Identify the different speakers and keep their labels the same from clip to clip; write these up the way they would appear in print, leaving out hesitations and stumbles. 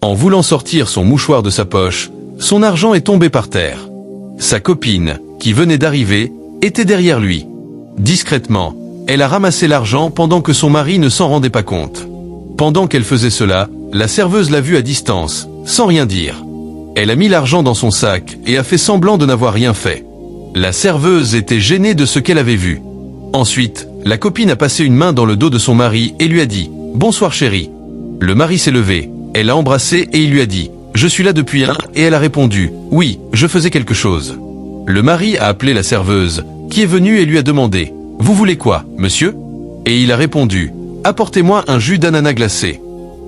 Speaker 1: En voulant sortir son mouchoir de sa poche, son argent est tombé par terre. Sa copine, qui venait d'arriver, était derrière lui. Discrètement, elle a ramassé l'argent pendant que son mari ne s'en rendait pas compte. Pendant qu'elle faisait cela, la serveuse l'a vue à distance, sans rien dire. Elle a mis l'argent dans son sac et a fait semblant de n'avoir rien fait. La serveuse était gênée de ce qu'elle avait vu. Ensuite, la copine a passé une main dans le dos de son mari et lui a dit « Bonsoir chérie ». Le mari s'est levé, elle l'a embrassé et il lui a dit « Je suis là depuis un » et elle a répondu « Oui, je faisais quelque chose ». Le mari a appelé la serveuse, qui est venue et lui a demandé « Vous voulez quoi, monsieur ?» Et il a répondu « Apportez-moi un jus d'ananas glacé ».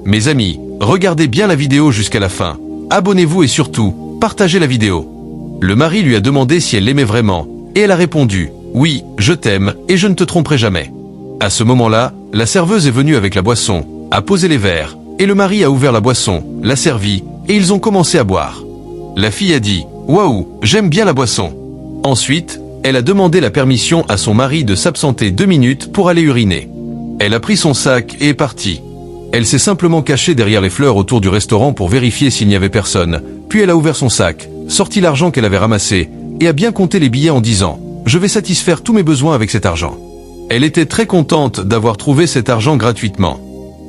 Speaker 1: Mes amis, regardez bien la vidéo jusqu'à la fin. Abonnez-vous et surtout, partagez la vidéo. Le mari lui a demandé si elle l'aimait vraiment, et elle a répondu « Oui, je t'aime, et je ne te tromperai jamais ». À ce moment-là, la serveuse est venue avec la boisson, a posé les verres, et le mari a ouvert la boisson, l'a servi, et ils ont commencé à boire. La fille a dit « Waouh, j'aime bien la boisson ». Ensuite, elle a demandé la permission à son mari de s'absenter 2 minutes pour aller uriner. Elle a pris son sac et est partie. Elle s'est simplement cachée derrière les fleurs autour du restaurant pour vérifier s'il n'y avait personne, puis elle a ouvert son sac, sorti l'argent qu'elle avait ramassé, et a bien compté les billets en disant « Je vais satisfaire tous mes besoins avec cet argent ». Elle était très contente d'avoir trouvé cet argent gratuitement.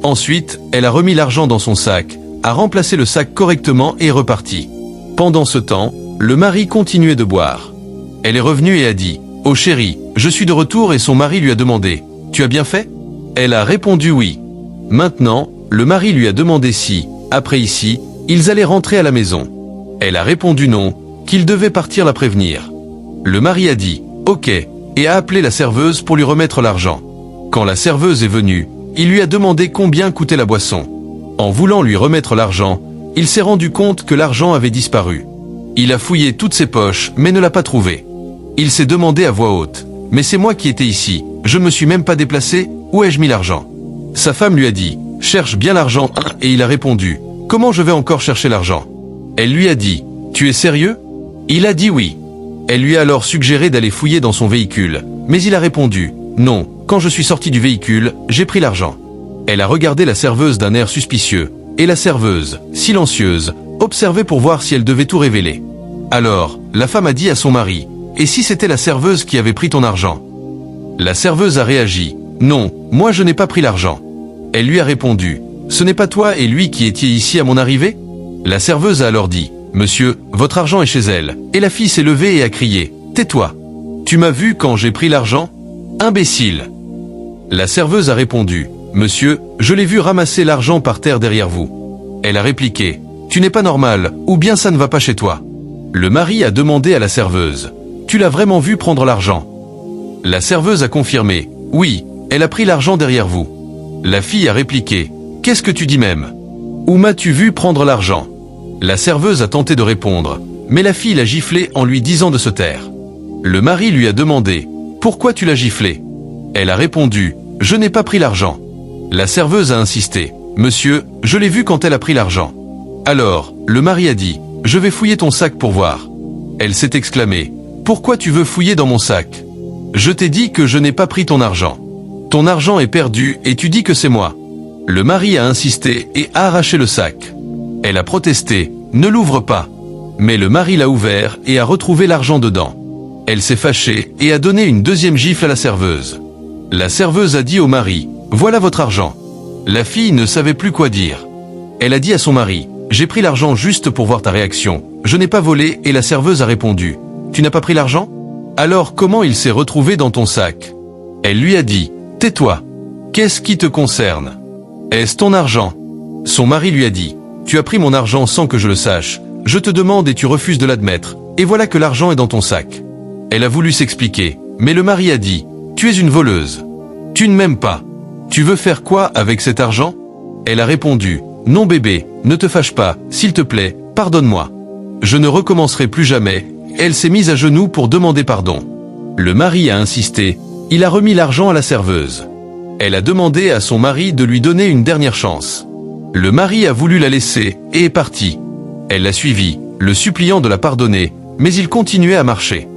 Speaker 1: Ensuite, elle a remis l'argent dans son sac, a remplacé le sac correctement et est repartie. Pendant ce temps, le mari continuait de boire. Elle est revenue et a dit « Oh chérie, je suis de retour » et son mari lui a demandé « Tu as bien fait ?» Elle a répondu oui. Maintenant, le mari lui a demandé si, après ici, ils allaient rentrer à la maison. Elle a répondu non, qu'il devait partir la prévenir. Le mari a dit « Ok » et a appelé la serveuse pour lui remettre l'argent. Quand la serveuse est venue, il lui a demandé combien coûtait la boisson. En voulant lui remettre l'argent, il s'est rendu compte que l'argent avait disparu. Il a fouillé toutes ses poches, mais ne l'a pas trouvé. Il s'est demandé à voix haute « Mais c'est moi qui étais ici, je ne me suis même pas déplacé, où ai-je mis l'argent ?» Sa femme lui a dit « Cherche bien l'argent » et il a répondu « Comment je vais encore chercher l'argent ?» Elle lui a dit « Tu es sérieux ?» Il a dit oui. Elle lui a alors suggéré d'aller fouiller dans son véhicule, mais il a répondu « Non, quand je suis sorti du véhicule, j'ai pris l'argent ». Elle a regardé la serveuse d'un air suspicieux, et la serveuse, silencieuse, observait pour voir si elle devait tout révéler. Alors, la femme a dit à son mari « Et si c'était la serveuse qui avait pris ton argent ?» La serveuse a réagi « Non, moi je n'ai pas pris l'argent ». Elle lui a répondu « Ce n'est pas toi et lui qui étiez ici à mon arrivée ?» La serveuse a alors dit « Monsieur, votre argent est chez elle. » Et la fille s'est levée et a crié « Tais-toi. Tu m'as vu quand j'ai pris l'argent ? Imbécile !» La serveuse a répondu « Monsieur, je l'ai vu ramasser l'argent par terre derrière vous. » Elle a répliqué « Tu n'es pas normal, ou bien ça ne va pas chez toi. » Le mari a demandé à la serveuse « Tu l'as vraiment vu prendre l'argent ?» La serveuse a confirmé « Oui, elle a pris l'argent derrière vous. » La fille a répliqué « Qu'est-ce que tu dis même ? Où m'as-tu vu prendre l'argent ?» La serveuse a tenté de répondre, mais la fille l'a giflé en lui disant de se taire. Le mari lui a demandé « Pourquoi tu l'as giflé ?» Elle a répondu « Je n'ai pas pris l'argent. » La serveuse a insisté « Monsieur, je l'ai vu quand elle a pris l'argent. » Alors, le mari a dit « Je vais fouiller ton sac pour voir. » Elle s'est exclamée « Pourquoi tu veux fouiller dans mon sac ? Je t'ai dit que je n'ai pas pris ton argent. Ton argent est perdu et tu dis que c'est moi. » Le mari a insisté et a arraché le sac. Elle a protesté « Ne l'ouvre pas !» Mais le mari l'a ouvert et a retrouvé l'argent dedans. Elle s'est fâchée et a donné une deuxième gifle à la serveuse. La serveuse a dit au mari « Voilà votre argent. » La fille ne savait plus quoi dire. Elle a dit à son mari « J'ai pris l'argent juste pour voir ta réaction. Je n'ai pas volé. » Et la serveuse a répondu « Tu n'as pas pris l'argent ? Alors comment il s'est retrouvé dans ton sac ?» Elle lui a dit « Tais-toi. Qu'est-ce qui te concerne ? Est-ce ton argent ? » Son mari lui a dit « Tu as pris mon argent sans que je le sache. Je te demande et tu refuses de l'admettre. Et voilà que l'argent est dans ton sac. » Elle a voulu s'expliquer, mais le mari a dit « Tu es une voleuse. Tu ne m'aimes pas. Tu veux faire quoi avec cet argent ? » Elle a répondu « Non bébé, ne te fâche pas, s'il te plaît, pardonne-moi. Je ne recommencerai plus jamais. » Elle s'est mise à genoux pour demander pardon. Le mari a insisté. Il a remis l'argent à la serveuse. Elle a demandé à son mari de lui donner une dernière chance. Le mari a voulu la laisser et est parti. Elle l'a suivi, le suppliant de la pardonner, mais il continuait à marcher.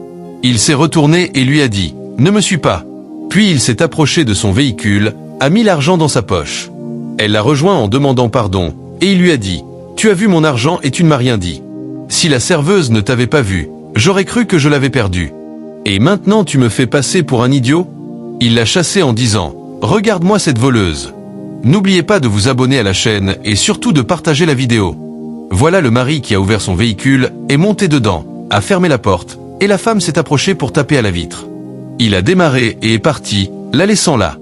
Speaker 1: Il s'est retourné et lui a dit « Ne me suis pas ». Puis il s'est approché de son véhicule, a mis l'argent dans sa poche. Elle l'a rejoint en demandant pardon, et il lui a dit « Tu as vu mon argent et tu ne m'as rien dit. Si la serveuse ne t'avait pas vu, j'aurais cru que je l'avais perdu. Et maintenant tu me fais passer pour un idiot ?» Il l'a chassée en disant « Regarde-moi cette voleuse. » N'oubliez pas de vous abonner à la chaîne et surtout de partager la vidéo. Voilà le mari qui a ouvert son véhicule, est monté dedans, a fermé la porte, et la femme s'est approchée pour taper à la vitre. Il a démarré et est parti, la laissant là.